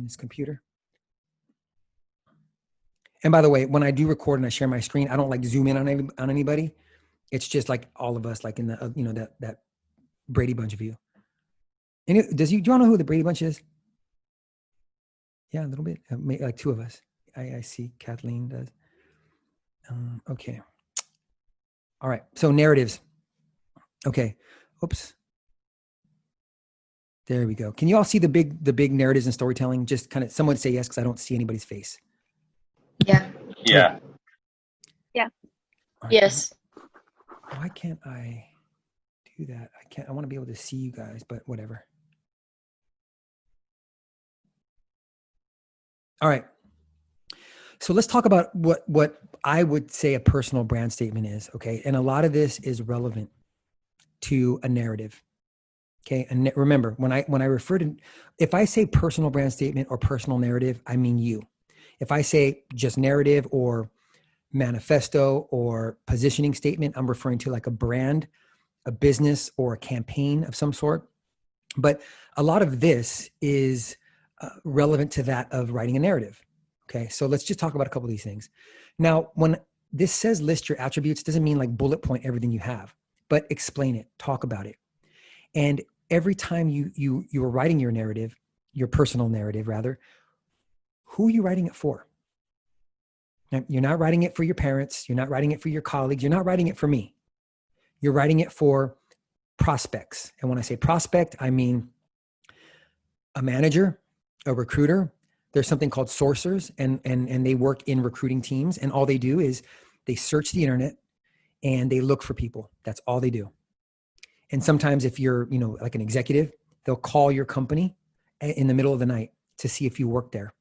on this computer. And by the way, when I do record and I share my screen, I don't like zoom in on anybody. It's just like all of us, like in the, you know, that Brady Bunch view. And do you know who the Brady Bunch is? Yeah, a little bit, like two of us. I see Kathleen does. Okay. All right. So narratives. Okay. Oops. There we go. Can you all see the big narratives and storytelling? Just kind of, someone say yes, because I don't see anybody's face. Yeah. Yeah. Yeah. Right. Yes. Why can't I do that? I want to be able to see you guys, but whatever. All right. So let's talk about what I would say a personal brand statement is, okay? And a lot of this is relevant to a narrative. Okay. And remember, when I refer to, if I say personal brand statement or personal narrative, I mean you. If I say just narrative or manifesto or positioning statement, I'm referring to like a brand, a business, or a campaign of some sort. But a lot of this is relevant to that of writing a narrative. Okay. So let's just talk about a couple of these things. Now, when this says list your attributes, doesn't mean like bullet point everything you have, but explain it, talk about it. And every time you are writing your narrative, your personal narrative rather, who are you writing it for? Now, you're not writing it for your parents. You're not writing it for your colleagues. You're not writing it for me. You're writing it for prospects. And when I say prospect, I mean a manager, a recruiter. There's something called sourcers, and they work in recruiting teams. And all they do is they search the internet and they look for people. That's all they do. And sometimes if you're, you know, like an executive, they'll call your company in the middle of the night to see if you work there.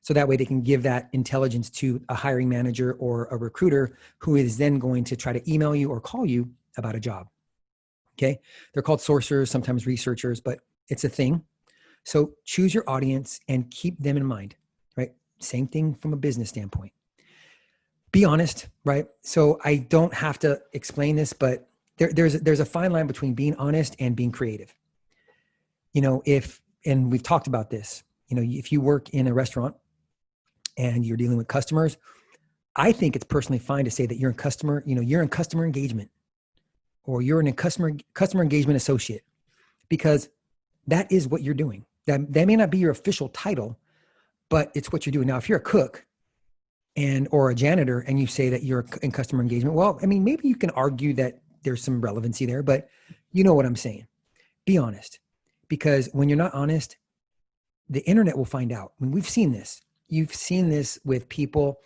So that way they can give that intelligence to a hiring manager or a recruiter who is then going to try to email you or call you about a job. Okay. They're called sourcers, sometimes researchers, but it's a thing. So choose your audience and keep them in mind, right? Same thing from a business standpoint. Be honest, right? So I don't have to explain this, but there's a fine line between being honest and being creative. You know, and we've talked about this, you know, if you work in a restaurant and you're dealing with customers, I think it's personally fine to say that you're in customer engagement, or you're a customer engagement associate, because that is what you're doing. That may not be your official title, but it's what you're doing. Now, if you're a cook or a janitor and you say that you're in customer engagement, well, I mean, maybe you can argue that there's some relevancy there, but you know what I'm saying. Be honest, because when you're not honest, the internet will find out. I mean, we've seen this. You've seen this with people.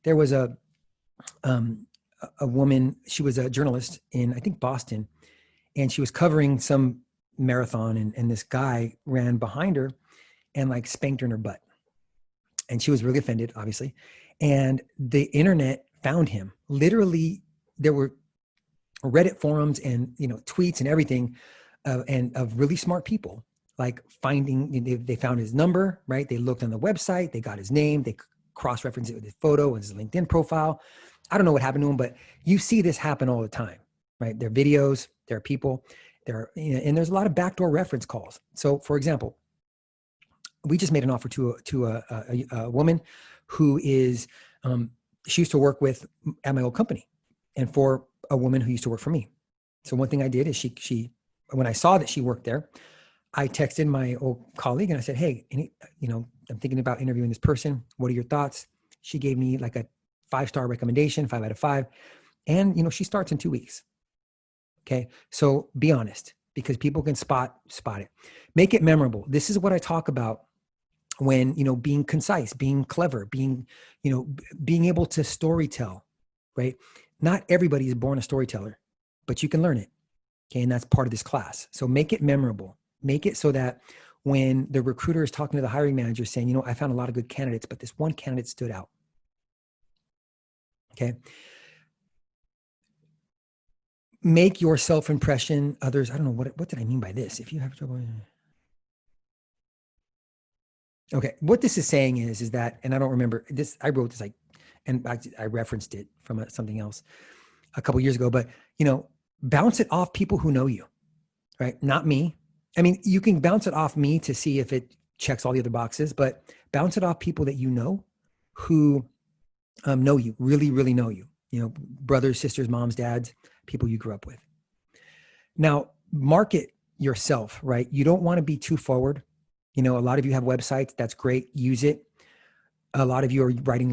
There was a woman, she was a journalist in, I think, Boston, and she was covering some marathon, and this guy ran behind her and like spanked her in her butt. And she was really offended, obviously. And the internet found him. Literally, there were Reddit forums and, you know, tweets and everything and of really smart people, like they found his number, right? They looked on the website, they got his name, they cross-referenced it with his photo and his LinkedIn profile. I don't know what happened to him, but you see this happen all the time, right? There are videos, there are people, and there's a lot of backdoor reference calls. So for example, we just made an offer to a woman who is, she used to work with at my old company, and for a woman who used to work for me. So one thing I did is she when I saw that she worked there, I texted my old colleague and I said, hey, I'm thinking about interviewing this person. What are your thoughts? She gave me like a 5-star recommendation, 5 out of 5. And, you know, she starts in 2 weeks. Okay. So be honest, because people can spot it. Make it memorable. This is what I talk about when, you know, being concise, being clever, being able to storytell, right? Not everybody is born a storyteller, but you can learn it. Okay. And that's part of this class. So make it memorable. Make it so that when the recruiter is talking to the hiring manager saying, you know, I found a lot of good candidates, but this one candidate stood out. Okay. Make your self-impression others. I don't know what did I mean by this? If you have trouble. Okay. What this is saying is that, and I don't remember this, I wrote this and I referenced it from something else a couple years ago, but, you know, bounce it off people who know you, right? Not me. I mean, you can bounce it off me to see if it checks all the other boxes, but bounce it off people that you know who know you, really, really know you, brothers, sisters, moms, dads, people you grew up with. Now, market yourself, right? You don't want to be too forward. A lot of you have websites. That's great. Use it. A lot of you are writing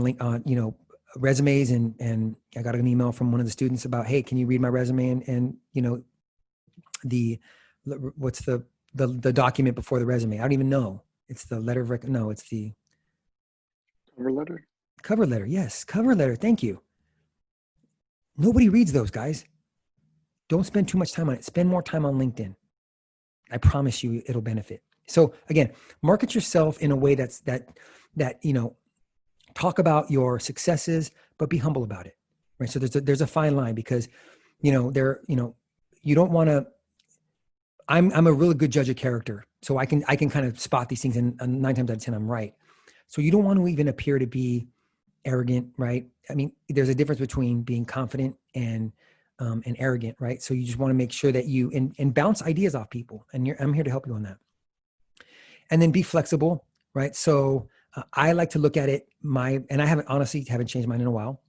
resumes, and I got an email from one of the students about, hey, can you read my resume? And what's the document before the resume? I don't even know. It's the letter of no, it's the Cover letter. Cover letter. Yes, cover letter. Thank you. Nobody reads those, guys. Don't spend too much time on it. Spend more time on LinkedIn. I promise you it'll benefit. So again, market yourself in a way that talk about your successes, but be humble about it. Right. So there's a fine line, because, you don't want to, I'm a really good judge of character. So I can kind of spot these things, and 9 times out of 10, I'm right. So you don't want to even appear to be arrogant, right? I mean, there's a difference between being confident and arrogant, right? So you just want to make sure that you and bounce ideas off people, and I'm here to help you on that. And then be flexible, right? So I like to look at it. And I honestly haven't changed mine in a while,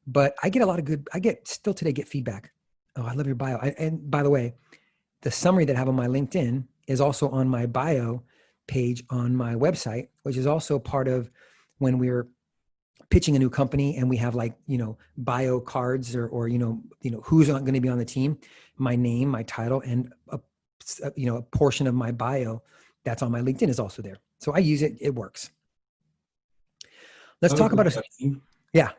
but I get still today get feedback. Oh, I love your bio. And by the way, the summary that I have on my LinkedIn is also on my bio page on my website, which is also part of when we're pitching a new company and we have bio cards or who's going to be on the team, my name, my title, and a portion of my bio that's on my LinkedIn is also there. So I use it. It works. Let's talk about yeah.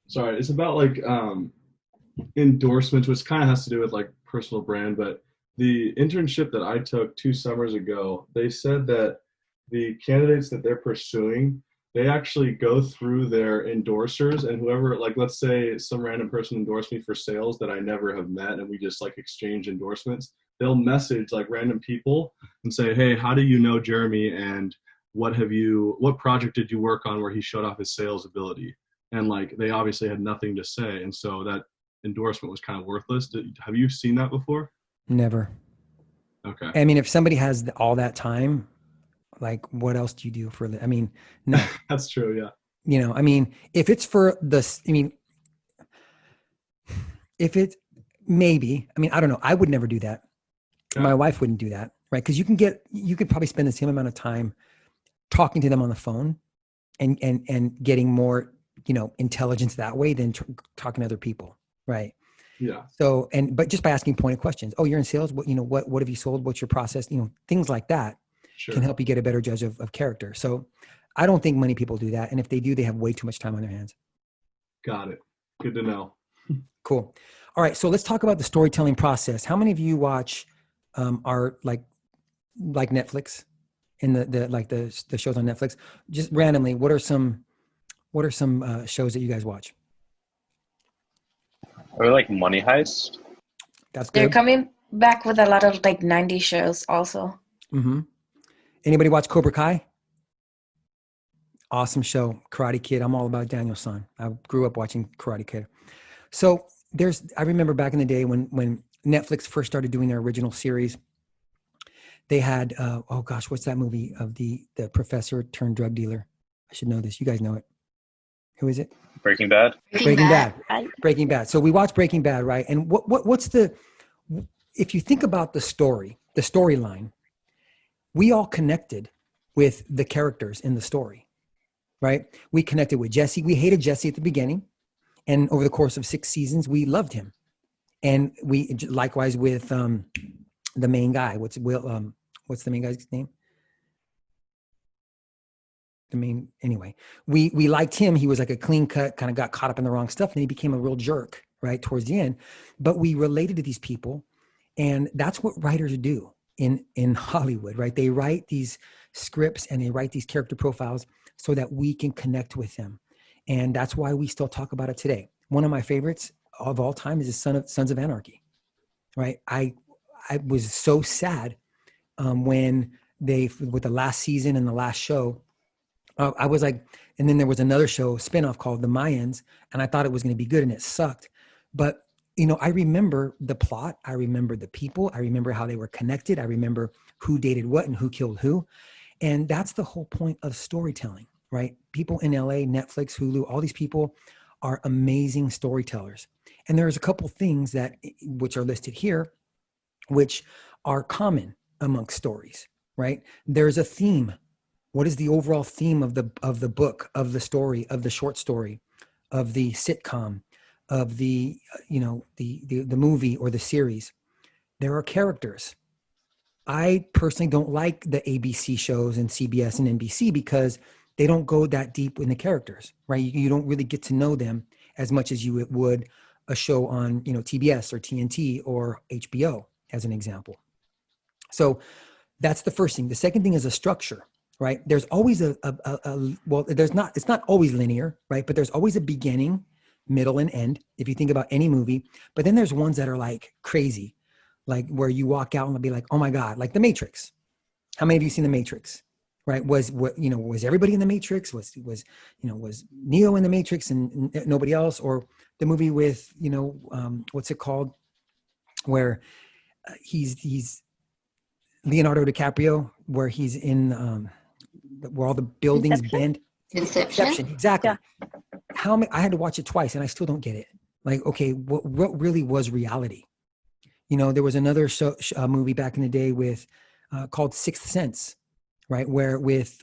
Sorry. It's about endorsements, which kind of has to do with personal brand, but the internship that I took 2 summers ago, they said that the candidates that they're pursuing, they actually go through their endorsers, and whoever, let's say some random person endorsed me for sales that I never have met, and we just exchange endorsements. They'll message random people and say, hey, how do you know Jeremy? And what project did you work on where he showed off his sales ability? And they obviously had nothing to say. And so that endorsement was kind of worthless. Have you seen that before? Never. Okay. I mean, if somebody has all that time, what else do you do for I mean, no. That's true. Yeah. I mean, if it's for if it maybe, I don't know. I would never do that. Okay. My wife wouldn't do that. Right. Cause you could probably spend the same amount of time talking to them on the phone and getting more, intelligence that way than talking to other people. Right. Yeah. So, but just by asking pointed questions, oh, you're in sales. What have you sold? What's your process? Things like that can help you get a better judge of character. So I don't think many people do that. And if they do, they have way too much time on their hands. Got it. Good to know. Cool. All right. So let's talk about the storytelling process. How many of you watch are like Netflix and the shows on Netflix? Just randomly, what are some shows that you guys watch? Or Money Heist. That's good. They're coming back with a lot of 90s shows also. Mm-hmm. Anybody watch Cobra Kai? Awesome show. Karate Kid. I'm all about Daniel San. I grew up watching Karate Kid. So I remember back in the day when Netflix first started doing their original series, they had, what's that movie of the professor turned drug dealer? I should know this. You guys know it. Who is it? Breaking Bad. Breaking Bad. So we watched Breaking Bad, right? And if you think about the storyline, we all connected with the characters in the story, right? We connected with Jesse. We hated Jesse at the beginning. And over the course of 6 seasons, we loved him. And we likewise with the main guy. What's the main guy's name? Anyway, we liked him. He was a clean cut, kind of got caught up in the wrong stuff, and he became a real jerk right towards the end. But we related to these people, and that's what writers do in Hollywood, right? They write these scripts and they write these character profiles so that we can connect with them, and that's why we still talk about it today. One of my favorites of all time is Sons of Anarchy, right? I was so sad when with the last season and the last show. I was and then there was another show spinoff called The Mayans, and I thought it was going to be good, and it sucked. But, I remember the plot. I remember the people. I remember how they were connected. I remember who dated what and who killed who. And that's the whole point of storytelling, right? People in LA, Netflix, Hulu, all these people are amazing storytellers. And there's a couple things that which are listed here, which are common amongst stories, right? There's a theme. What is the overall theme of the book, of the story, of the short story, of the sitcom, of the the movie or the series? There are characters. I personally don't like the ABC shows and CBS and NBC because they don't go that deep in the characters, right? You don't really get to know them as much as you would a show on, TBS or TNT or HBO, as an example. So that's the first thing. The second thing is a structure, right? There's always it's not always linear, right? But there's always a beginning, middle, and end, if you think about any movie. But then there's ones that are like crazy, like where you walk out and be like, oh my God, like The Matrix. How many of you seen The Matrix? Right? Was everybody in The Matrix? Was Neo in The Matrix and nobody else? Or the movie with, what's it called? Where he's Leonardo DiCaprio, where he's in where all the buildings bend. Inception. Exactly. Yeah. I had to watch it twice and I still don't get it. Like, okay, what really was reality? There was another movie back in the day with called Sixth Sense, right? Where with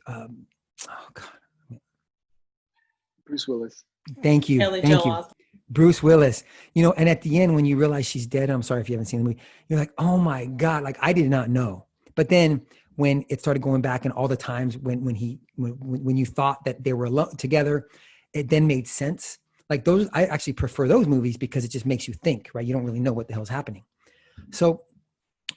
Bruce Willis. Thank you. Haley Thank Joel you. Osment. Bruce Willis. And at the end when you realize she's dead, I'm sorry if you haven't seen the movie, you're like, oh my God, like I did not know. But then when it started going back and all the times when you thought that they were together, it then made sense. Like those, I actually prefer those movies because it just makes you think, right? You don't really know what the hell's happening. So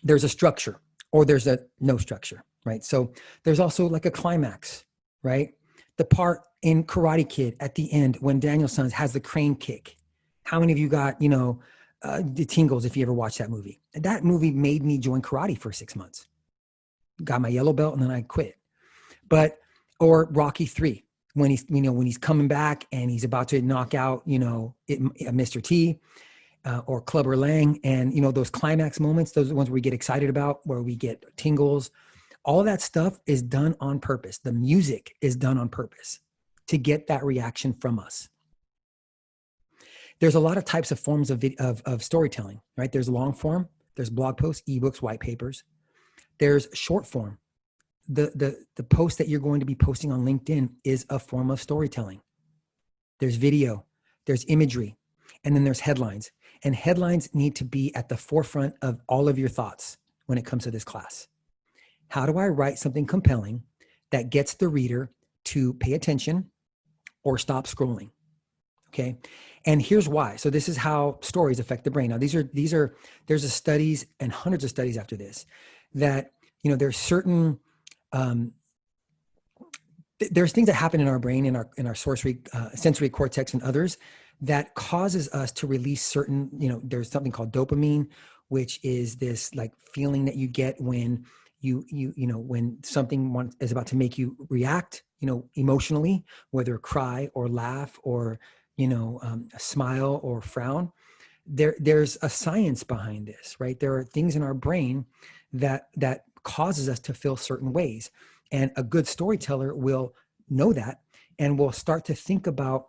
there's a structure or there's a no structure, right? So there's also like a climax, right? The part in Karate Kid at the end when Daniel San has the crane kick. How many of you got, the tingles if you ever watched that movie? That movie made me join karate for 6 months. Got my yellow belt and then I quit. Or Rocky 3, when he's coming back and he's about to knock out, Mr. T, or Clubber Lang, and those climax moments, those are the ones we get excited about, where we get tingles. All of that stuff is done on purpose. The music is done on purpose to get that reaction from us. There's a lot of types of forms of storytelling, right? There's long form, there's blog posts, ebooks, white papers. There's short form. The post that you're going to be posting on LinkedIn is a form of storytelling. There's video, there's imagery, and then there's headlines. And headlines need to be at the forefront of all of your thoughts when it comes to this class. How do I write something compelling that gets the reader to pay attention or stop scrolling? Okay. And here's why. So this is how stories affect the brain. Now there's studies and hundreds of studies after this that, there's certain, there's things that happen in our brain, in our sensory cortex and others that causes us to release certain, there's something called dopamine, which is this like feeling that you get when when something is about to make you react, emotionally, whether cry or laugh or, smile or frown. There's a science behind this, right? There are things in our brain that causes us to feel certain ways. And a good storyteller will know that and will start to think about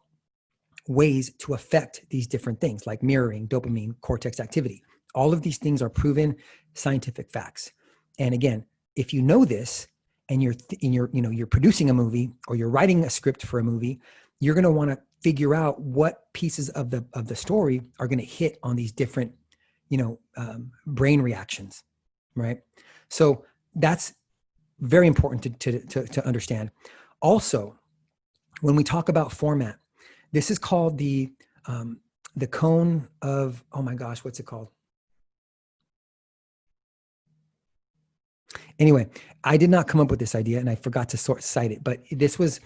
ways to affect these different things like mirroring, dopamine, cortex activity. All of these things are proven scientific facts. And again, if you know this and you're producing a movie or you're writing a script for a movie, you're going to want to figure out what pieces of the story are going to hit on these different, brain reactions, right? So that's very important to understand. Also, when we talk about format, this is called the cone of, oh my gosh, what's it called? Anyway, I did not come up with this idea and I forgot to cite it, but this was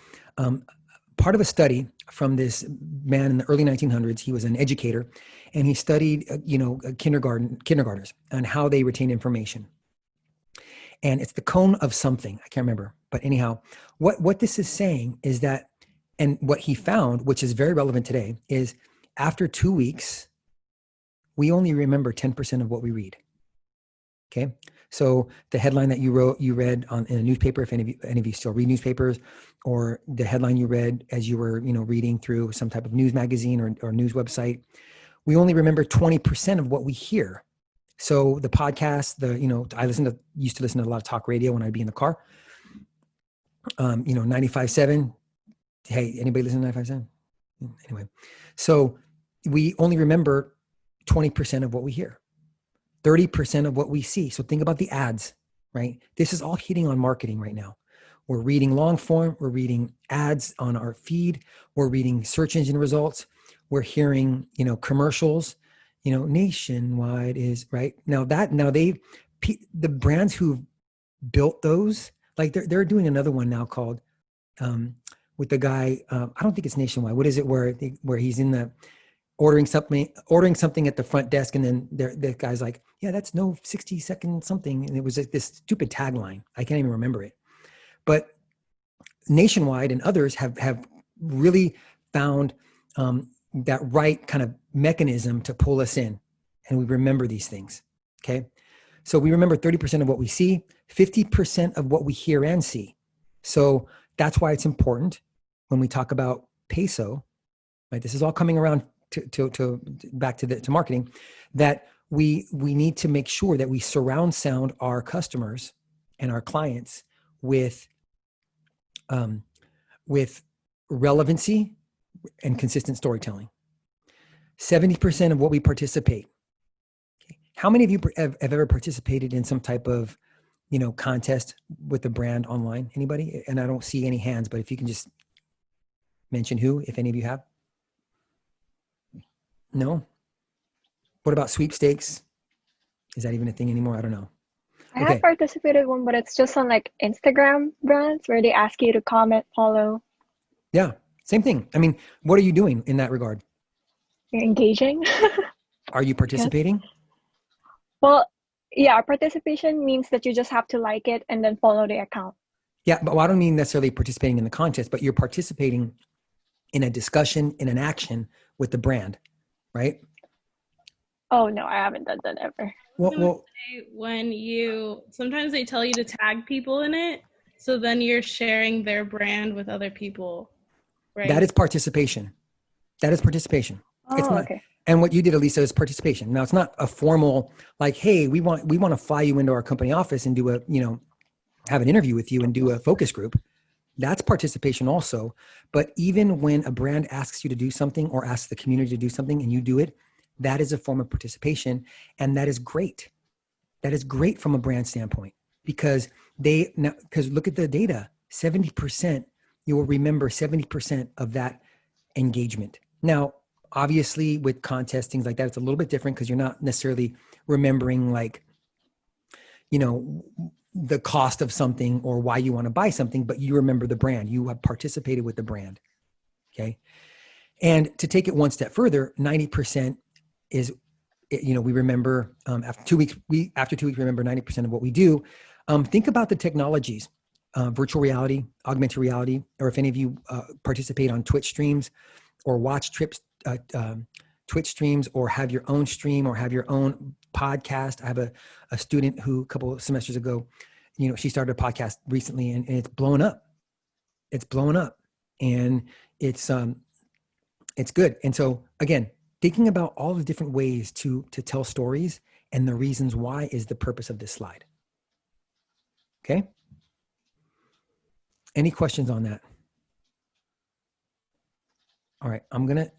part of a study from this man in the early 1900s. He was an educator and he studied, kindergartners and how they retain information. And it's the cone of something. I can't remember. But anyhow, what this is saying is that, and what he found, which is very relevant today, is after 2 weeks, we only remember 10% of what we read. Okay. So the headline that you read in a newspaper, if any of you still read newspapers, or the headline you read as you were, reading through some type of news magazine or news website, we only remember 20% of what we hear. So the podcast, I used to listen to a lot of talk radio when I'd be in the car. 95.7. Hey, anybody listen to 95.7? Anyway, so we only remember 20% of what we hear, 30% of what we see. So think about the ads, right? This is all hitting on marketing right now. We're reading long form. We're reading ads on our feed. We're reading search engine results. We're hearing, commercials, Nationwide is right now the brands who've built those, like they're doing another one now called, with the guy, I don't think it's Nationwide. What is it where he's in the ordering something at the front desk, and then the guy's like, yeah, that's no 60-second something. And it was this stupid tagline. I can't even remember it. But Nationwide and others have really found that right kind of mechanism to pull us in. And we remember these things, okay? So we remember 30% of what we see, 50% of what we hear and see. So that's why it's important when we talk about peso, right? This is all coming around to back to marketing, that we need to make sure that we surround sound our customers and our clients with relevancy and consistent storytelling. 70% of what we participate. Okay. How many of you have ever participated in some type of, contest with a brand online? Anybody? And I don't see any hands, but if you can just mention who, if any of you have. No? What about sweepstakes? Is that even a thing anymore? I don't know. I have participated one, but it's just on like Instagram brands where they ask you to comment, follow. Yeah, same thing. I mean, what are you doing in that regard? You're engaging. Are you participating? Well, yeah, participation means that you just have to like it and then follow the account. Yeah, but I don't mean necessarily participating in the contest, but you're participating in a discussion, in an action with the brand, right? Oh, no, I haven't done that ever. Well, sometimes they tell you to tag people in it, so then you're sharing their brand with other people, right? That is participation. Oh, It's not, okay. and what you did, Elisa, is participation. Now, it's not a formal, like, hey, we want to fly you into our company office and do have an interview with you and do a focus group. That's participation also. But even when a brand asks you to do something or asks the community to do something and you do it, that is a form of participation. And that is great. That is great from a brand standpoint, because look at the data, 70%, you will remember 70% of that engagement. Now, obviously with contests, things like that, it's a little bit different because you're not necessarily remembering the cost of something or why you want to buy something, but you remember the brand. You have participated with the brand. Okay. And to take it one step further, 90% is, we remember after 2 weeks, we remember 90% of what we do. Think about the technologies, virtual reality, augmented reality, or if any of you participate on Twitch streams or watch Twitch streams or have your own stream or have your own podcast. I have a student who a couple of semesters ago, she started a podcast recently and it's blown up. It's blown up and it's good. And so again, thinking about all the different ways to tell stories and the reasons why is the purpose of this slide. Okay. Any questions on that? All right. I'm going to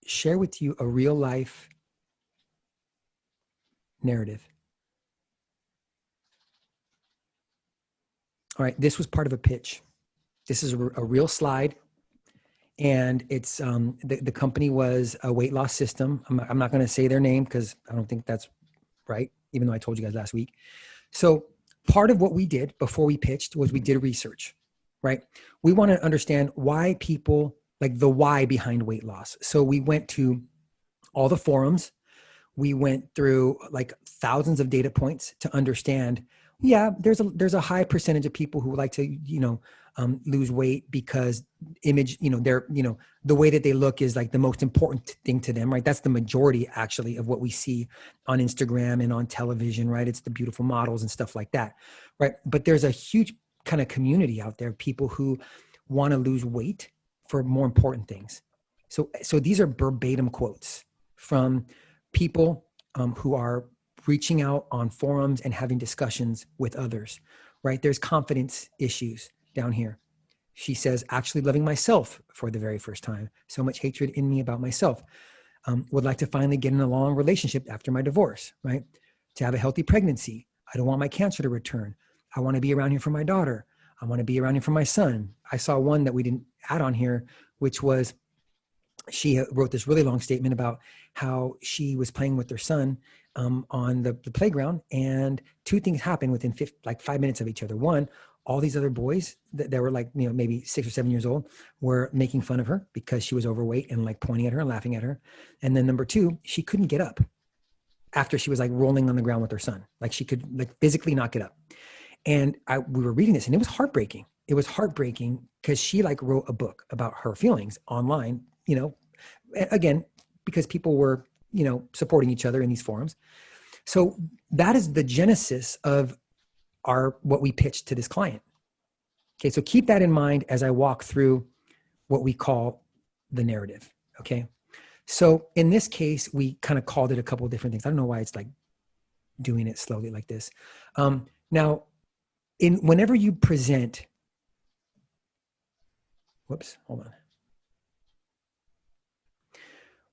share with you a real life narrative. All right. This was part of a pitch. This is a real slide. And it's the company was a weight loss system. I'm not going to say their name because I don't think that's right, even though I told you guys last week. So part of what we did before we pitched was we did research, right? We want to understand why people, like the why behind weight loss. So we went to all the forums. We went through like thousands of data points to understand, there's a high percentage of people who like to, lose weight because image, they're, the way that they look is like the most important thing to them, right? That's the majority actually of what we see on Instagram and on television, right? It's the beautiful models and stuff like that, right? But there's a huge kind of community out there, people who want to lose weight for more important things. So these are verbatim quotes from people who are reaching out on forums and having discussions with others, right? There's confidence issues down here. She says, actually loving myself for the very first time. So much hatred in me about myself. Would like to finally get in a long relationship after my divorce, right? To have a healthy pregnancy. I don't want my cancer to return. I want to be around here for my daughter. I want to be around here for my son. I saw one that we didn't add on here, which was, she wrote this really long statement about how she was playing with their son on the playground, and two things happened within 5 minutes of each other. One, all these other boys that were like, maybe 6 or 7 years old were making fun of her because she was overweight and like pointing at her and laughing at her. And then number two, she couldn't get up after she was like rolling on the ground with her son. Like she could like physically not get up. And we were reading this and it was heartbreaking. It was heartbreaking because she like wrote a book about her feelings online, again, because people were, supporting each other in these forums. So that is the genesis of what we pitched to this client. Okay. So keep that in mind as I walk through what we call the narrative. Okay. So in this case, we kind of called it a couple of different things. I don't know why it's like doing it slowly like this. Now, whenever you present, hold on.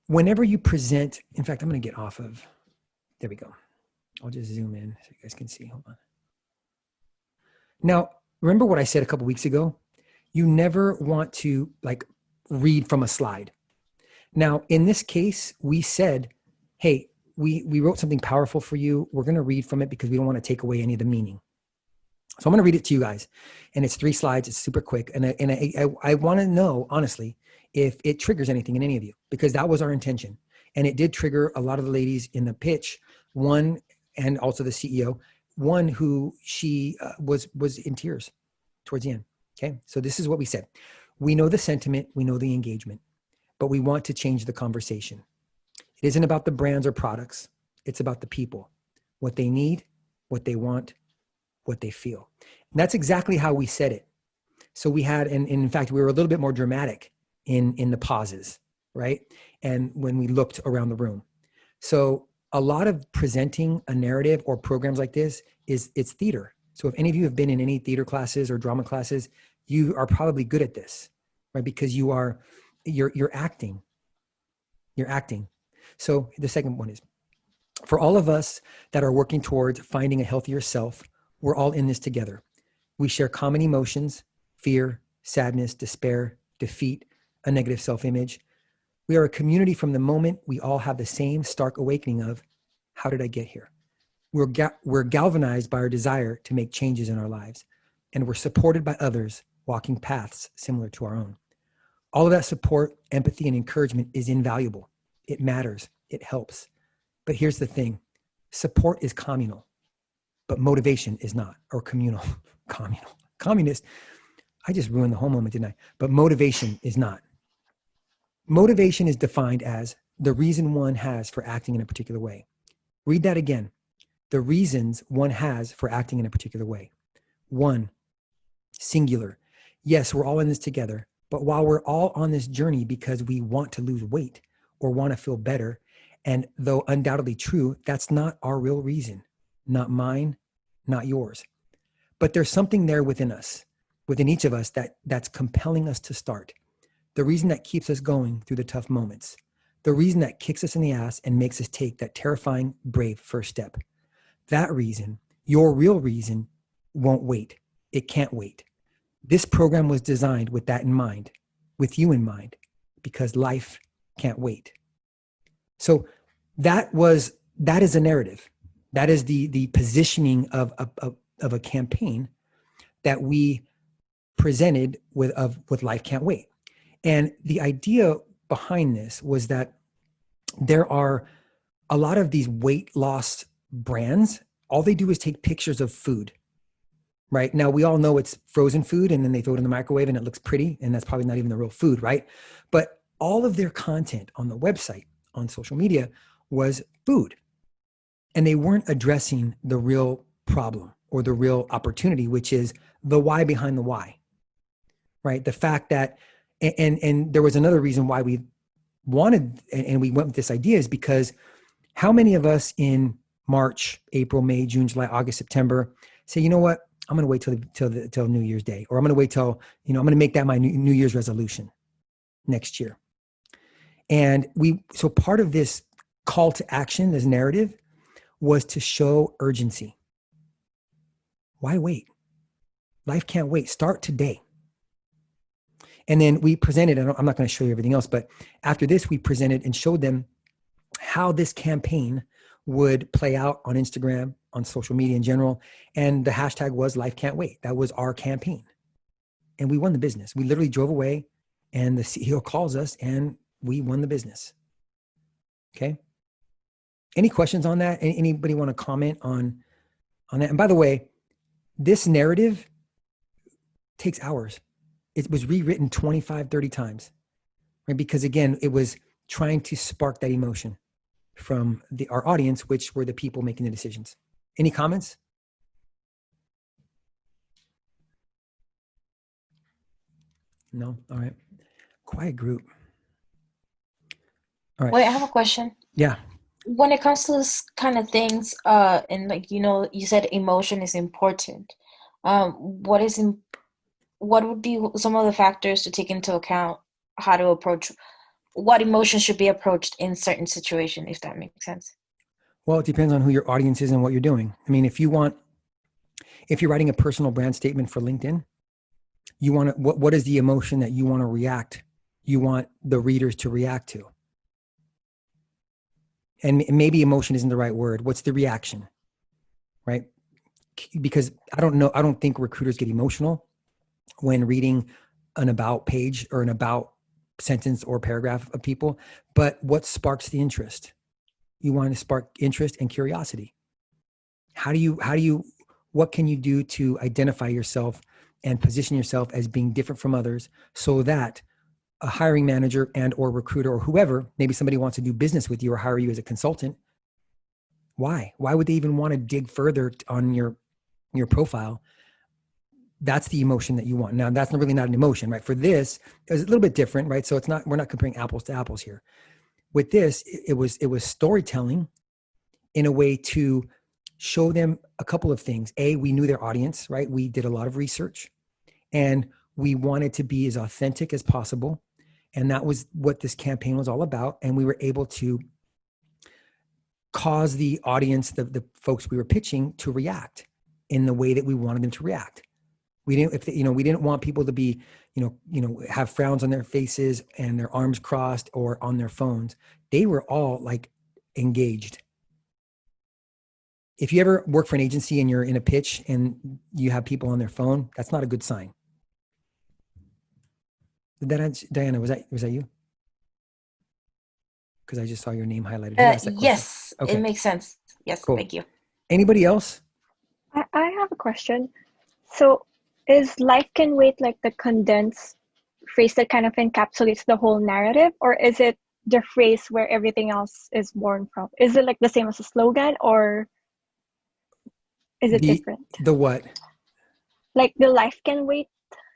Whenever you present, in fact, I'm going to get off of, there we go. I'll just zoom in so you guys can see. Hold on. Now, remember what I said a couple weeks ago? You never want to like read from a slide. Now, in this case, we said, hey, we wrote something powerful for you. We're going to read from it because we don't want to take away any of the meaning. So I'm going to read it to you guys. And it's 3 slides. It's super quick. And I want to know, honestly, if it triggers anything in any of you, because that was our intention. And it did trigger a lot of the ladies in the pitch, one, and also the CEO, one who she was in tears towards the end. Okay. So this is what we said. We know the sentiment, we know the engagement, but we want to change the conversation. It isn't about the brands or products. It's about the people, what they need, what they want, what they feel. And that's exactly how we said it. So we had, and in fact, we were a little bit more dramatic in the pauses, right? And when we looked around the room. So a lot of presenting a narrative or programs like this it's theater. So if any of you have been in any theater classes or drama classes, you are probably good at this, right? Because you're acting. You're acting. So the second one is, for all of us that are working towards finding a healthier self, we're all in this together. We share common emotions, fear, sadness, despair, defeat, a negative self-image. We are a community from the moment we all have the same stark awakening of, how did I get here? We're galvanized by our desire to make changes in our lives, and we're supported by others walking paths similar to our own. All of that support, empathy, and encouragement is invaluable. It matters. It helps. But here's the thing. Support is communal, but motivation is not, or communal. Communist. I just ruined the whole moment, didn't I? But motivation is not. Motivation is defined as the reason one has for acting in a particular way. Read that again. The reasons one has for acting in a particular way. One, singular. Yes, we're all in this together, but while we're all on this journey because we want to lose weight or want to feel better, and though undoubtedly true, that's not our real reason. Not mine, not yours. But there's something there within us, within each of us, that's compelling us to start. The reason that keeps us going through the tough moments. The reason that kicks us in the ass and makes us take that terrifying, brave first step. That reason, your real reason, won't wait. It can't wait. This program was designed with that in mind, with you in mind, because life can't wait. So that is a narrative. That is the positioning of a campaign that we presented with Life Can't Wait. And the idea behind this was that there are a lot of these weight loss brands. All they do is take pictures of food, right? Now we all know it's frozen food and then they throw it in the microwave and it looks pretty and that's probably not even the real food, right? But all of their content on the website, on social media was food. And they weren't addressing the real problem or the real opportunity, which is the why behind the why, right? The fact that, and there was another reason why we wanted, and we went with this idea is because how many of us in March, April, May, June, July, August, September say, you know what, I'm going to wait till New Year's Day, or I'm going to wait till, I'm going to make that my New Year's resolution next year. And so part of this call to action, this narrative, was to show urgency. Why wait? Life can't wait. Start today. And then we presented, I'm not going to show you everything else, but after this, we presented and showed them how this campaign would play out on Instagram, on social media in general. And the hashtag was Life Can't Wait. That was our campaign. And we won the business. We literally drove away and the CEO calls us and we won the business. Okay. Any questions on that? Anybody want to comment on that? And by the way, this narrative takes hours. It was rewritten 25, 30 times, right? Because again, it was trying to spark that emotion from our audience, which were the people making the decisions. Any comments? No? All right. Quiet group. All right. Wait, I have a question. Yeah. When it comes to this kind of things, and like you said emotion is important. What would be some of the factors to take into account how to approach what emotion should be approached in certain situation, if that makes sense? Well, it depends on who your audience is and what you're doing. I mean, if you're writing a personal brand statement for LinkedIn, you want to, what is the emotion that you want the readers to react to? And maybe emotion isn't the right word. What's the reaction, right? Because I don't think recruiters get emotional when reading an about page or an about sentence or paragraph of people, but what sparks the interest? You want to spark interest and curiosity. What can you do to identify yourself and position yourself as being different from others so that a hiring manager and or recruiter or whoever, maybe somebody wants to do business with you or hire you as a consultant. Why would they even want to dig further on your profile? That's the emotion that you want. Now that's really not an emotion, right? For this, it's a little bit different, right? So we're not comparing apples to apples here. With this, it was storytelling in a way to show them a couple of things. A, we knew their audience, right? We did a lot of research and we wanted to be as authentic as possible. And that was what this campaign was all about. And we were able to cause the audience, the folks we were pitching, to react in the way that we wanted them to react. We didn't want people to be, have frowns on their faces and their arms crossed or on their phones. They were all like engaged. If you ever work for an agency and you're in a pitch and you have people on their phone, that's not a good sign. Did that answer, Diana, was that you? Because I just saw your name highlighted. Yes, okay. It makes sense. Yes, Cool. Thank you. Anybody else? I have a question. So is Life Can Wait like the condensed phrase that kind of encapsulates the whole narrative, or is it the phrase where everything else is born from? Is it like the same as a slogan, or is it different? The what? Like the Life Can Wait?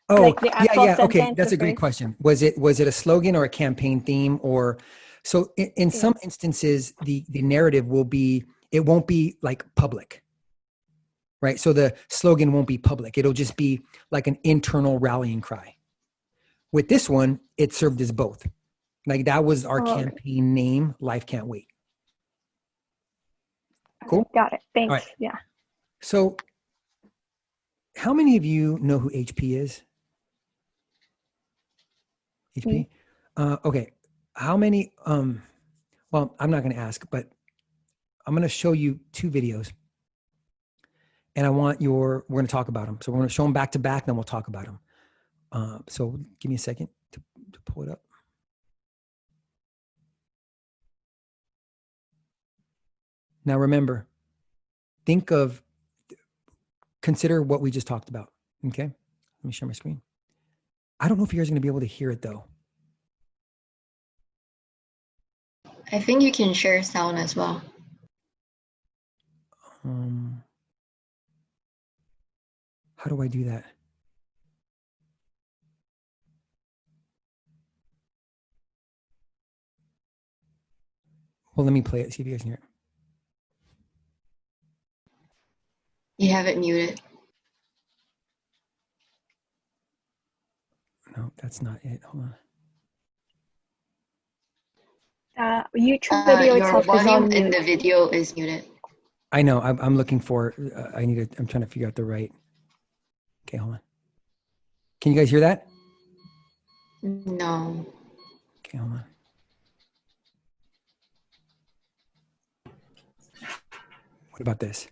Oh, like the actual yeah. Okay, sentence, that's the a great phrase? question. Was it a slogan or a campaign theme? Or so in some instances, the narrative won't be like public, right? So the slogan won't be public. It'll just be like an internal rallying cry. With this one, it served as both. Like that was our campaign name, Life Can't Wait. Cool. Got it. Thanks. All right. Yeah. So how many of you know who HP is? HP? Okay. How many, well, I'm not going to ask, but I'm going to show you 2 videos and we're going to talk about them. So we're going to show them back to back, then we'll talk about them. So give me a second to pull it up. Now remember, think of consider what we just talked about. Okay. Let me share my screen. I don't know if you guys are going to be able to hear it though. I think you can share sound as well. How do I do that? Well, let me play it, see if you guys can hear it. You have it muted. No, that's not it. Hold on. YouTube video Your itself is volume on in mute. the video is muted. I know. I'm looking for. I'm trying to figure out the right. Okay, hold on. Can you guys hear that? No. Okay, hold on. What about this?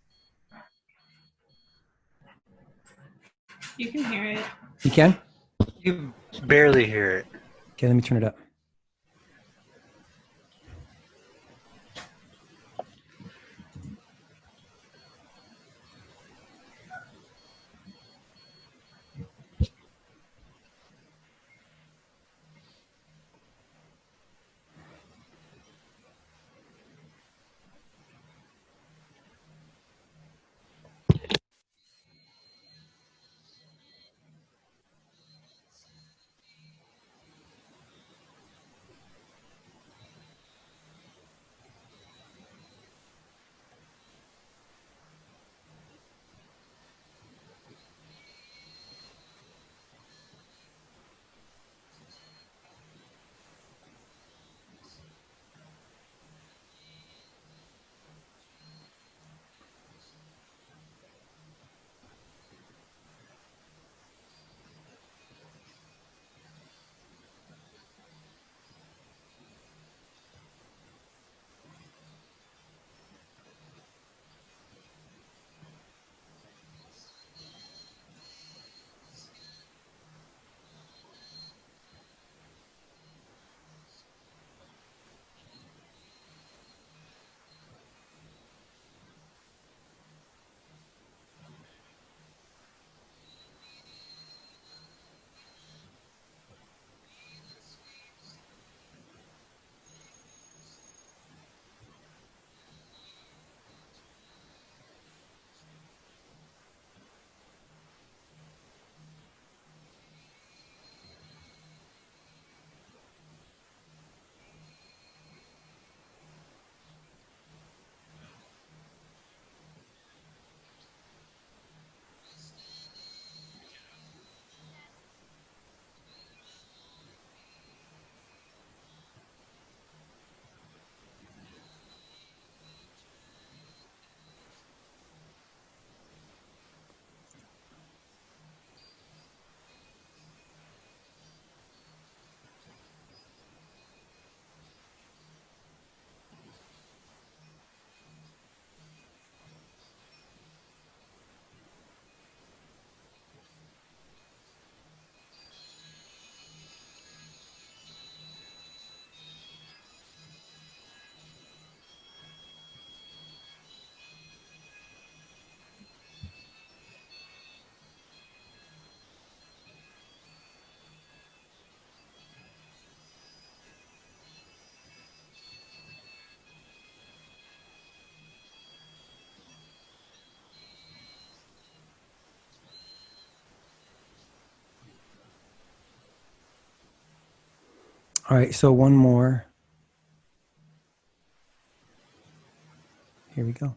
You can hear it. You can? You barely hear it. Okay, let me turn it up. All right, so one more. Here we go.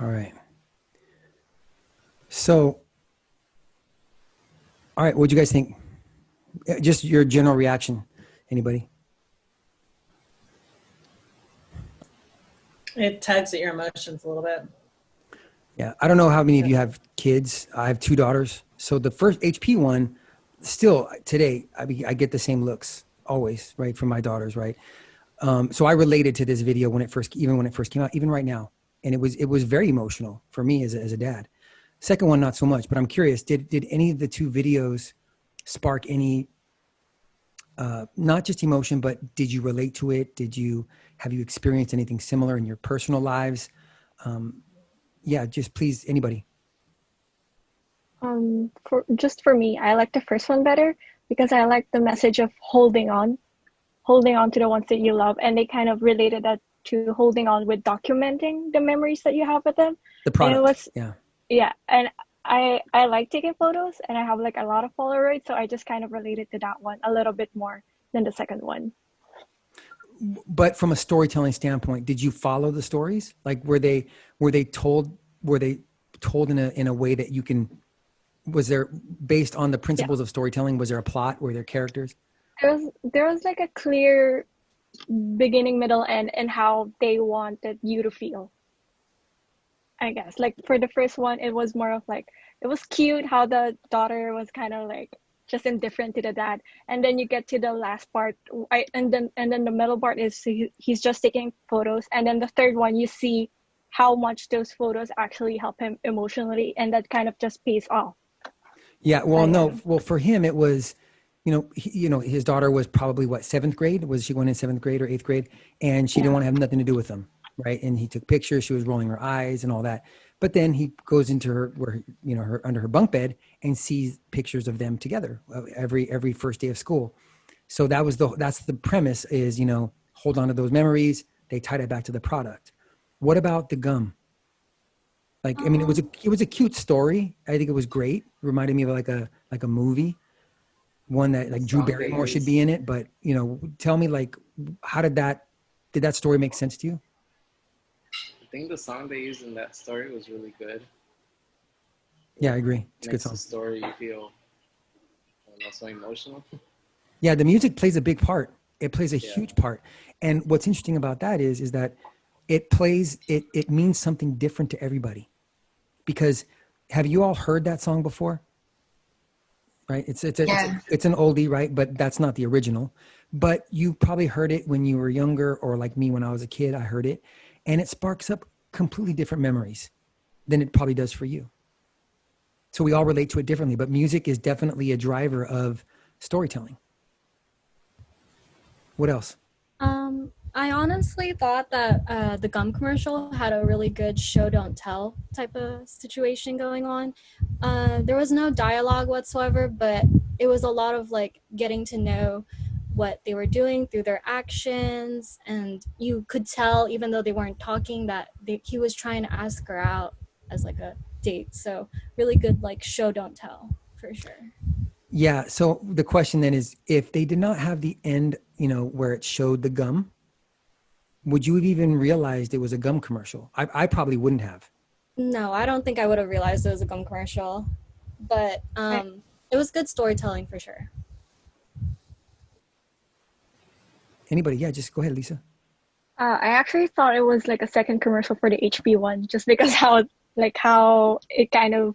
All right. So, all right, what do you guys think? Just your general reaction. Anybody? It tugs at your emotions a little bit. Yeah, I don't know how many of you have kids. I have 2 daughters. So the first HP one, still today, I get the same looks always, right, from my daughters, right? So I related to this video when it first came out, even right now, and it was very emotional for me as a dad. Second one, not so much. But I'm curious, did any of the 2 videos spark any, not just emotion, but did you relate to it? Have you experienced anything similar in your personal lives? Yeah, just please, anybody. For me, I like the first one better because I like the message of holding on to the ones that you love, and they kind of related that to holding on with documenting the memories that you have with them. The product. And it was, yeah. yeah, and I like taking photos, and I have like a lot of Polaroids, so I just kind of related to that one a little bit more than the second one. But from a storytelling standpoint, did you follow the stories? Like were they told in a way that you can, was there, based on the principles of storytelling, was there a plot? Were there characters? There was like a clear beginning, middle, end, and how they wanted you to feel. I guess like for the first one, it was more of like, it was cute how the daughter was kind of like just indifferent to the dad, and then you get to the last part, and then the middle part is he's just taking photos, and then the third one you see how much those photos actually help him emotionally, and that kind of just pays off. Yeah, well, for him it was, his daughter was probably what, 7th grade? Was she going in 7th grade or 8th grade? And she didn't want to have nothing to do with them, right? And he took pictures. She was rolling her eyes and all that. But then he goes into her under her bunk bed and sees pictures of them together every first day of school. So that's the premise is, hold on to those memories. They tied it back to the product. What about the gum? Like, I mean, it was a cute story. I think it was great. It reminded me of like a movie, one that like Drew Barrymore should be in it. But, tell me, like, how did that story make sense to you? I think the song they used in that story was really good. Yeah, I agree. It's a good song. The story you feel so emotional. Yeah, the music plays a big part. It plays a huge part. And what's interesting about that is that it means something different to everybody. Because have you all heard that song before? Right? It's an oldie, right? But that's not the original. But you probably heard it when you were younger, or like me when I was a kid, I heard it. And it sparks up completely different memories than it probably does for you. So we all relate to it differently, but music is definitely a driver of storytelling. What else? I honestly thought that the gum commercial had a really good show don't tell type of situation going on. There was no dialogue whatsoever, but it was a lot of like getting to know what they were doing through their actions, and you could tell, even though they weren't talking, that he was trying to ask her out as like a date. So really good, like show don't tell for sure. Yeah. So the question then is, if they did not have the end, where it showed the gum, would you have even realized it was a gum commercial? I probably wouldn't have. No, I don't think I would have realized it was a gum commercial, but it was good storytelling for sure. Anybody? Yeah, just go ahead, Lisa. I actually thought it was like a second commercial for the HP one, just because how it kind of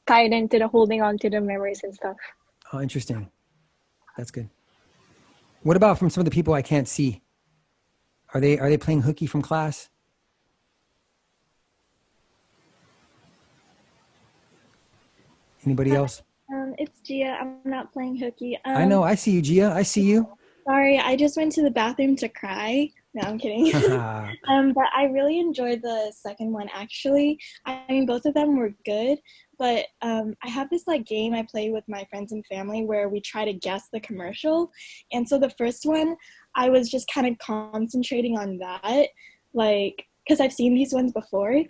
tied into the holding on to the memories and stuff. Oh, interesting. That's good. What about from some of the people I can't see? Are they playing hooky from class? Anybody else? It's Gia. I'm not playing hooky. I know. I see you, Gia. I see you. Sorry, I just went to the bathroom to cry. No, I'm kidding. But I really enjoyed the second one, actually. I mean, both of them were good, but I have this like game I play with my friends and family where we try to guess the commercial. And so the first one, I was just kind of concentrating on that, like, because I've seen these ones before.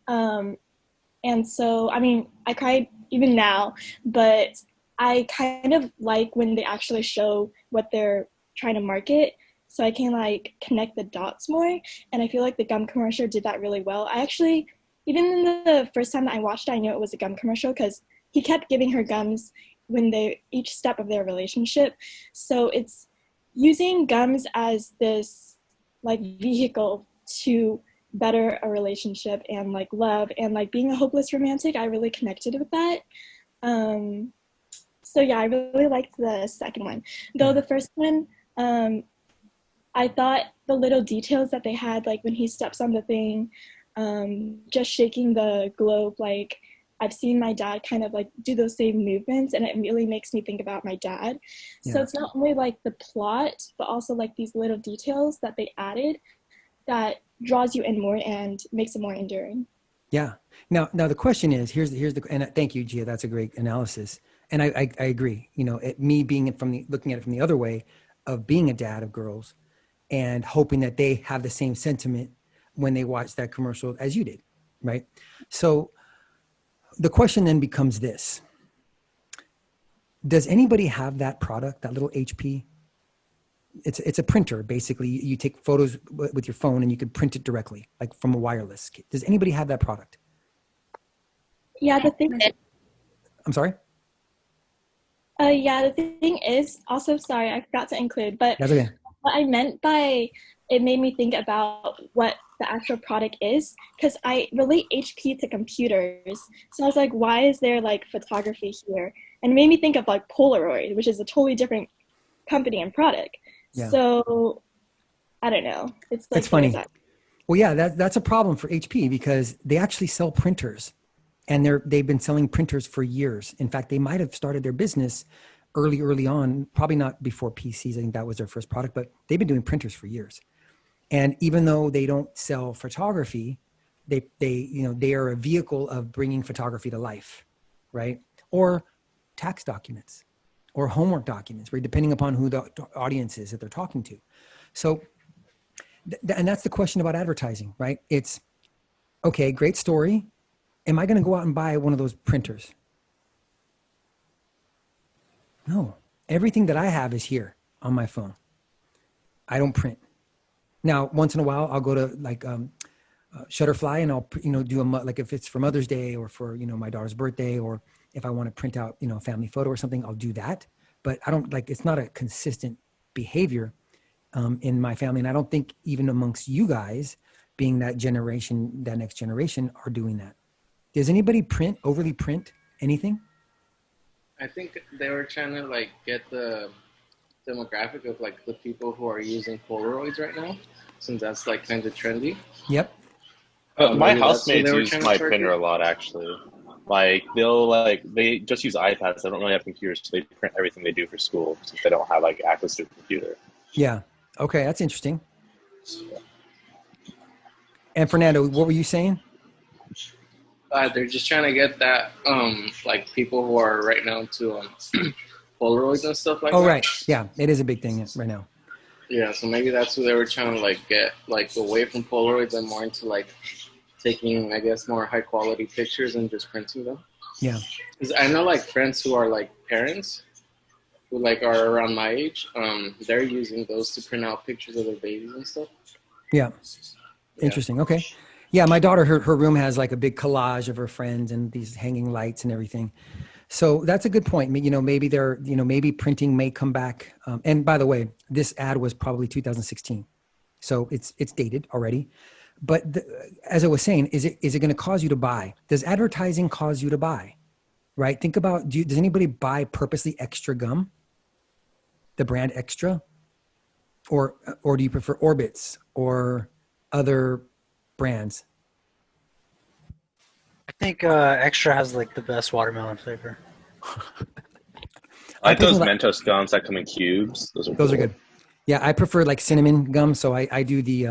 And so, I mean, I cried even now, but I kind of like when they actually show what they're trying to market, so I can like connect the dots more. And I feel like the gum commercial did that really well. I actually even in the first time that I watched it, I knew it was a gum commercial because he kept giving her gums when each step of their relationship. So it's using gums as this like vehicle to better a relationship and like love and like being a hopeless romantic. I really connected with that. So yeah, I really liked the second one. Though the first one, I thought the little details that they had, like when he steps on the thing, just shaking the globe, like I've seen my dad kind of like do those same movements, and it really makes me think about my dad. Yeah. So it's not only like the plot, but also like these little details that they added that draws you in more and makes it more enduring. Yeah. Now the question is, here's the, and thank you, Gia, that's a great analysis. And I agree, you know, me being looking at it from the other way of being a dad of girls and hoping that they have the same sentiment when they watch that commercial as you did. Right. So the question then becomes this: does anybody have that product, that little HP? It's a printer. Basically, you take photos with your phone and you can print it directly, like from a wireless. Does anybody have that product? Yeah, the thing. I'm sorry? Yeah, the thing is, also, sorry, I forgot to include, but That's okay. what I meant by it made me think about what the actual product is, because I relate HP to computers. So I was like, why is there like photography here? And it made me think of like Polaroid, which is a totally different company and product. Yeah. So I don't know. It's like, That's funny. Well, yeah, that's a problem for HP because they actually sell printers, and they've been selling printers for years. In fact, they might have started their business early on, probably not before PCs. I think that was their first product, but they've been doing printers for years. And even though they don't sell photography, they are a vehicle of bringing photography to life, right? Or tax documents or homework documents, right? Depending upon who the audience is that they're talking to. So, and that's the question about advertising, right? It's, okay, great story. Am I going to go out and buy one of those printers? No. Everything that I have is here on my phone. I don't print. Now, once in a while, I'll go to like Shutterfly and I'll, do like if it's for Mother's Day or for, my daughter's birthday, or if I want to print out, a family photo or something, I'll do that. But I don't it's not a consistent behavior in my family. And I don't think even amongst you guys, being that next generation, are doing that. Does anybody overly print anything? I think they were trying to like get the demographic of like the people who are using Polaroids right now, since that's like kind of trendy. Yep. My housemates use my printer a lot, actually. Like they just use iPads. They don't really have computers, so they print everything they do for school since they don't have like access to a computer. Yeah. Okay, that's interesting. And Fernando, what were you saying? They're just trying to get that like people who are right now to Polaroids and stuff like that. Oh, right. Yeah, it is a big thing right now. Yeah, so maybe that's who they were trying to like get like away from Polaroids and more into like taking, I guess, more high quality pictures and just printing them. Yeah. 'Cause I know like friends who are like parents who like are around my age. They're using those to print out pictures of their babies and stuff. Yeah. Interesting. Okay. Yeah, my daughter, her room has like a big collage of her friends and these hanging lights and everything. So that's a good point. Maybe maybe printing may come back. And by the way, this ad was probably 2016, so it's dated already. But as I was saying, is it going to cause you to buy? Does advertising cause you to buy? Right? Think about, does anybody buy purposely Extra gum? The brand Extra? Or do you prefer Orbits or other brands? I think Extra has like the best watermelon flavor. I like those Mentos gums that come in cubes. Those are good. Yeah, I prefer like cinnamon gum. So I do the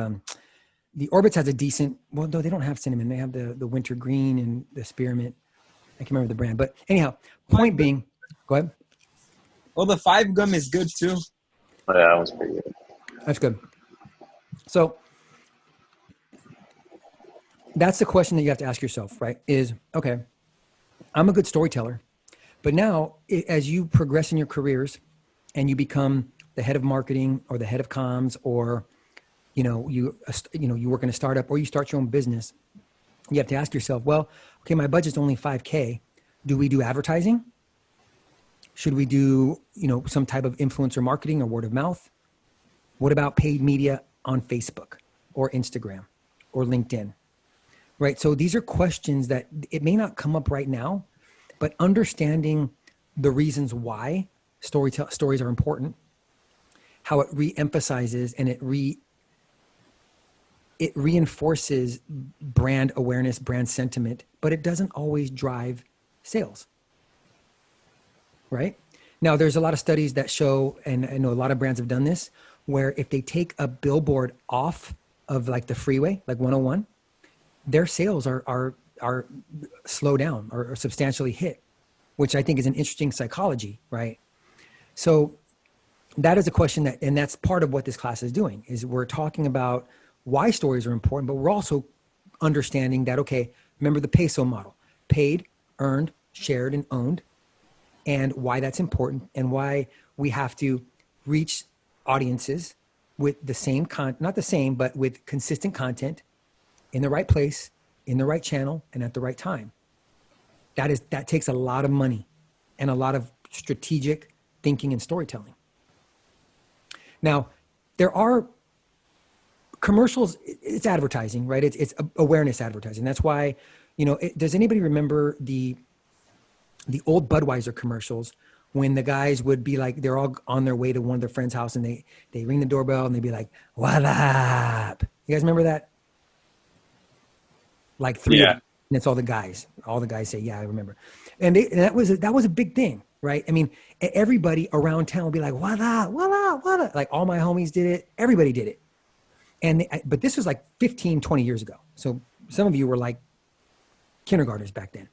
Orbits has a decent, well, no, they don't have cinnamon. They have the winter green and the spearmint. I can't remember the brand, but anyhow, point being, go ahead. Well, the 5 gum is good too. Oh, yeah, that one's pretty good. That's good. So that's the question that you have to ask yourself, right? Is, okay, I'm a good storyteller, but now as you progress in your careers and you become the head of marketing or the head of comms, or you work in a startup or you start your own business, you have to ask yourself, well, okay, my budget's only 5K. Do we do advertising? Should we do, some type of influencer marketing or word of mouth? What about paid media on Facebook or Instagram or LinkedIn? Right. So these are questions that it may not come up right now, but understanding the reasons why stories are important, how it re-emphasizes and it reinforces brand awareness, brand sentiment, but it doesn't always drive sales. Right? Now, there's a lot of studies that show, and I know a lot of brands have done this, where if they take a billboard off of like the freeway, like 101, their sales are slow down or substantially hit, which I think is an interesting psychology, right? So that is a question and that's part of what this class is doing, is we're talking about why stories are important, but we're also understanding that, okay, remember the peso model, paid, earned, shared, and owned, and why that's important and why we have to reach audiences with the same not the same, but with consistent content in the right place, in the right channel, and at the right time. That takes a lot of money and a lot of strategic thinking and storytelling. Now, there are commercials, it's advertising, right? It's awareness advertising. That's why, does anybody remember the old Budweiser commercials when the guys would be like, they're all on their way to one of their friend's house and they ring the doorbell and they'd be like, what up? You guys remember that? Like three, Yeah. and it's all the guys say, yeah, I remember. And that was a big thing, right? I mean, everybody around town would be like, what up, what up, what up? Like all my homies did it. Everybody did it. But this was like 15, 20 years ago. So some of you were like kindergartners back then.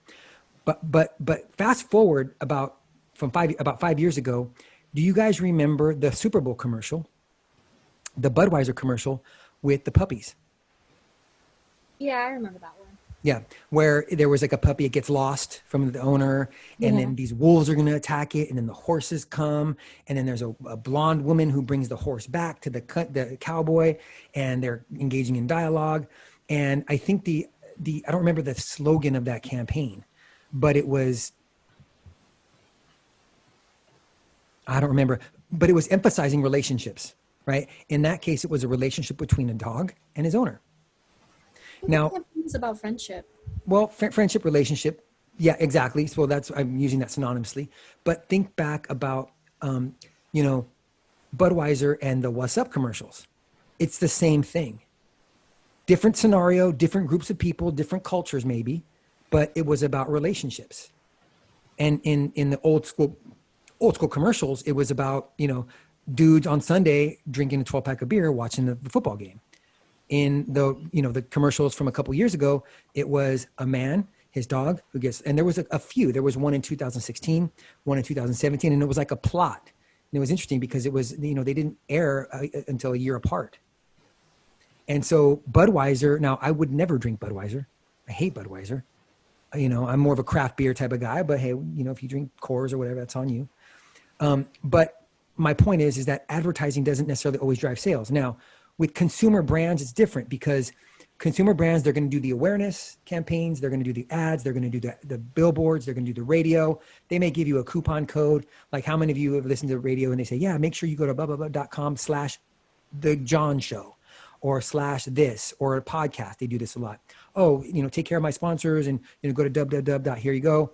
But fast forward about 5 years ago, do you guys remember the Super Bowl commercial, the Budweiser commercial with the puppies? Yeah, I remember that one. Yeah, where there was like a puppy, it gets lost from the owner, and then these wolves are going to attack it, and then the horses come, and then there's a blonde woman who brings the horse back to the cowboy, and they're engaging in dialogue. And I think I don't remember the slogan of that campaign, but it was, I don't remember, but it was emphasizing relationships, right? In that case, it was a relationship between a dog and his owner. Now, it's about friendship. Well, friendship, relationship. Yeah, exactly. So I'm using that synonymously, but think back about, Budweiser and the What's Up commercials. It's the same thing. Different scenario, different groups of people, different cultures maybe, but it was about relationships. And in the old school commercials, it was about, dudes on Sunday drinking a 12-pack of beer, watching the football game. In the commercials from a couple years ago, it was a man, his dog, and there was a few. There was one in 2016, one in 2017, and it was like a plot. And it was interesting because it was, they didn't air until a year apart. And so Budweiser, now I would never drink Budweiser. I hate Budweiser. I'm more of a craft beer type of guy, but hey, if you drink Coors or whatever, that's on you. But my point is that advertising doesn't necessarily always drive sales. Now, with consumer brands, it's different because consumer brands, they're going to do the awareness campaigns. They're going to do the ads. They're going to do the billboards. They're going to do the radio. They may give you a coupon code. Like how many of you have listened to the radio and they say, yeah, make sure you go to blah.com/The John Show or /this or a podcast. They do this a lot. Oh, take care of my sponsors and, go to www. Here you go.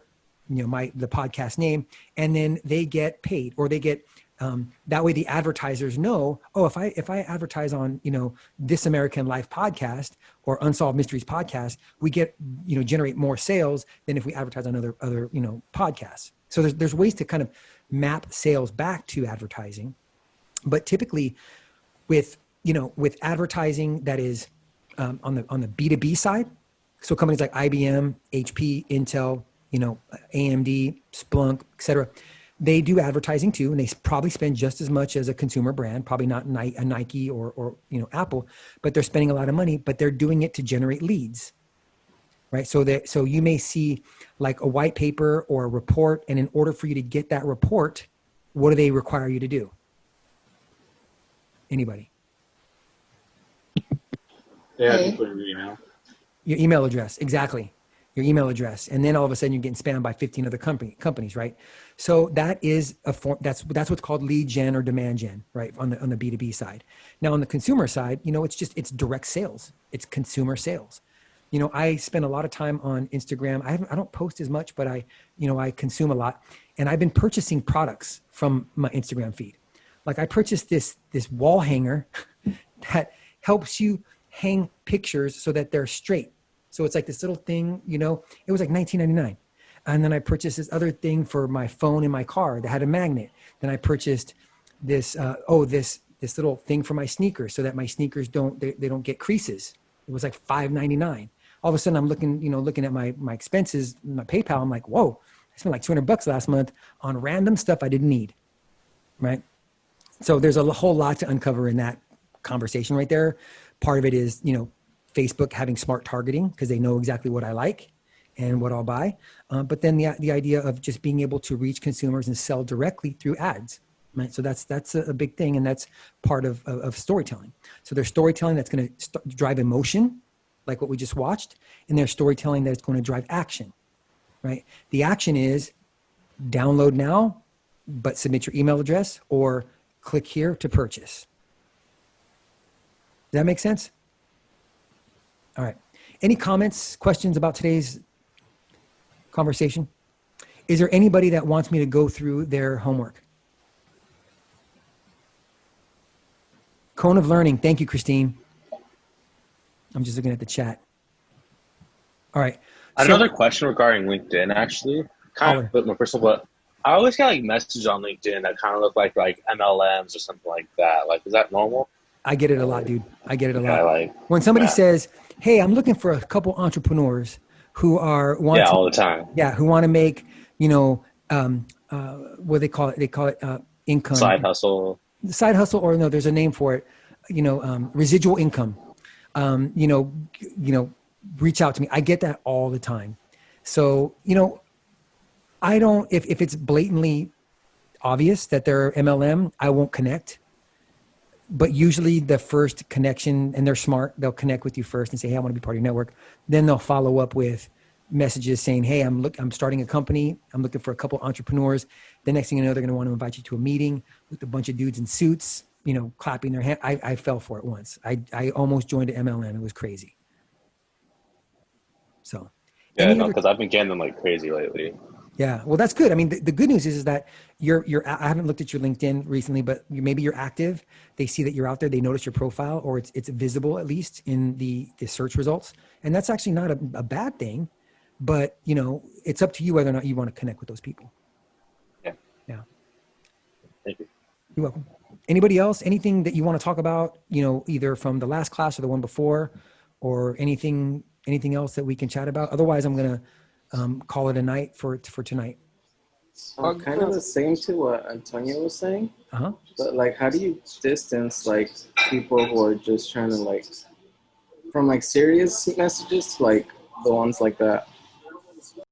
The podcast name. And then they get paid or they get, that way the advertisers know, oh, if I advertise on, This American Life podcast or Unsolved Mysteries podcast, we get, generate more sales than if we advertise on other, podcasts. So there's ways to kind of map sales back to advertising, but typically with advertising that is on the B2B side. So companies like IBM, HP, Intel, AMD, Splunk, et cetera, they do advertising too, and they probably spend just as much as a consumer brand, probably not a Nike or Apple, but they're spending a lot of money, but they're doing it to generate leads, right? So you may see like a white paper or a report, and in order for you to get that report, what do they require you to do? Anybody? They have to put an email. Your email address, exactly. Your email address, and then all of a sudden you're getting spammed by 15 other companies, right? So that is a form. That's what's called lead gen or demand gen, right? On the B2B side. Now on the consumer side, it's direct sales. It's consumer sales. I spend a lot of time on Instagram. I don't post as much, but I consume a lot, and I've been purchasing products from my Instagram feed. Like I purchased this wall hanger that helps you hang pictures so that they're straight. So it's like this little thing, it was like $19.99. And then I purchased this other thing for my phone in my car that had a magnet. Then I purchased this little thing for my sneakers so that my sneakers don't get creases. It was like $5.99. All of a sudden I'm looking at my expenses, my PayPal. I'm like, whoa, I spent like $200 last month on random stuff I didn't need. Right. So there's a whole lot to uncover in that conversation right there. Part of it is, Facebook having smart targeting because they know exactly what I like and what I'll buy. But then the idea of just being able to reach consumers and sell directly through ads, right? So that's a big thing, and that's part of storytelling. So there's storytelling that's going to drive emotion, like what we just watched, and there's storytelling that's going to drive action, right? The action is download now, but submit your email address or click here to purchase. Does that make sense? All right. Any comments, questions about today's conversation? Is there anybody that wants me to go through their homework? Cone of Learning. Thank you, Christine. I'm just looking at the chat. All right. Another question regarding LinkedIn, actually. Kind of a bit more personal, but I always get like messages on LinkedIn that kind of look like MLMs or something like that. Like, is that normal? I get it a lot, dude. I get it a lot. When somebody says, hey, I'm looking for a couple entrepreneurs who want all the time. Yeah, who want to make, what they call it? They call it income. Side hustle. Side hustle, or no, there's a name for it. Residual income. Reach out to me. I get that all the time. So, I don't. If it's blatantly obvious that they're MLM, I won't connect. But usually the first connection, and they're smart, they'll connect with you first and say, hey, I want to be part of your network. Then they'll follow up with messages saying, hey, I'm starting a company. I'm looking for a couple entrepreneurs. The next thing you know, they're going to want to invite you to a meeting with a bunch of dudes in suits, clapping their hand. I fell for it once. I almost joined an MLM. It was crazy. So. Yeah, because I've been getting them like crazy lately. Yeah, well, that's good. I mean, the good news is that I haven't looked at your LinkedIn recently, but maybe you're active. They see that you're out there. They notice your profile, or it's visible at least in the search results. And that's actually not a bad thing, but it's up to you whether or not you want to connect with those people. Yeah. Yeah. Thank you. You're welcome. Anybody else? Anything that you want to talk about? Either from the last class or the one before, or anything else that we can chat about? Otherwise, I'm gonna call it a night for tonight. Kind of the same to what Antonio was saying. Uh-huh. But like, how do you distance like people who are just trying to like, from like serious messages to like the ones like that